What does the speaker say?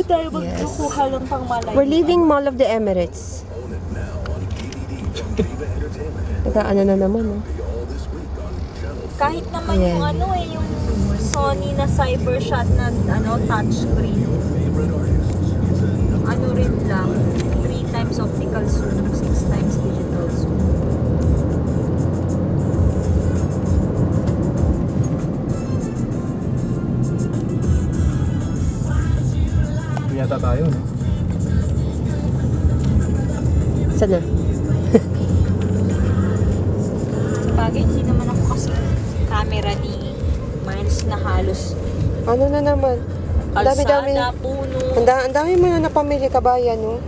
Saan tayo magkukuha ng pangmalay? We're leaving Mall of the Emirates. Ano na naman, oh. Kahit naman yung yung Sony na CyberShot na touchscreen. Ano rin lang, 3 times optical zoom, 6 times digital zoom. Yata tayo, no? Sana? Bagay, hindi naman ako kasi camera ni Miles na halos Ano na naman? Ang dami-dami. kalsada, puno. Ang dami mo na napamili, kabayan, no?